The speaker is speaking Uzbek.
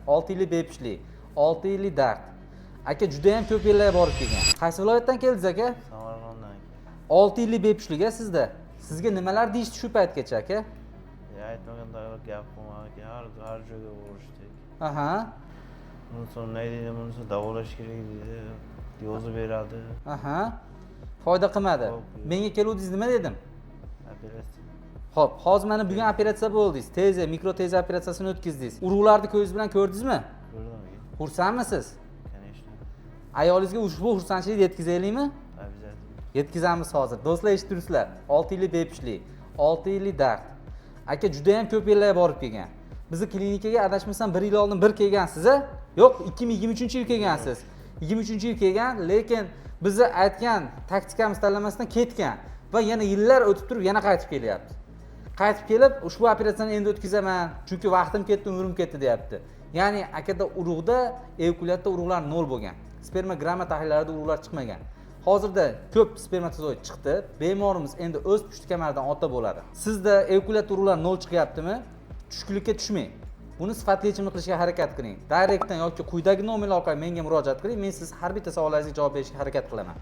6 yillik bepushtlik, 6 yillik dard. Aka juda ham ko'p yillar borib kelgan. Qaysi viloyatdan keldingiz aka? Samarqanddan. 6 yillik bepushtlik sizda. Sizga nimalar deyishdi shu paytgacha aka? Aytmagan tayyor gap qilmagan, har joyga urishdik. Aha. Bunisi ne deydi, bunisi davolash kerak deydi, yozib beradi. Aha. Foyda qilmadi. Menga keluvdingiz nima dedim? Operatsiya. Xo'p, hozir mana bugun operatsiya bo'ldingiz. Teze, mikroteza operatsiyasini o'tkazdingiz. Urug'larni ko'zingiz bilan ko'rdingizmi? Ko'rdim. Xursandmisiz? Конечно. Ayolingizga ushbu xursandchilikni yetkazaylikmi? Обязательно. Yetkazamiz hozir. Do'stlar, eshitdirsizlar. 6 yillik bepushtlik, 6 yillik dard. Aka juda ham ko'p yillar borib kelgan. Bizni klinikaga adashmasam 1 yil oldin bir kelgansiz, a? Yo'q, 2023-yil kelgansiz. 23-yil kelgan, lekin bizni aytgan taktikamiz tanlamasdan ketgan va yana yillar o'tib turib yana qaytib kelyapti. Qaytib kelib, ushbu operatsiyani endi o'tkazaman, chunki vaqtim ketdi, umrim ketdi deyapti. Ya'ni akada urug'da, eyakulyatda urug'lar 0 bo'lgan. Spermogramma tahlillarida urug'lar chiqmagan. Hozirda ko'p spermatozoid chiqdi. Bemorimiz endi o'z pushti kamaridan ota bo'ladi. Sizda eyakulyat urug'lar 0 chiqyaptimi? Tushkunlikka tushmang. Buni sifatli yechimli qilishga harakat qiling. Direktdan yoki quyidagi nomerlar orqali menga murojaat qiling. Men siz har bitta savollaringizga javob berishga harakat qilaman.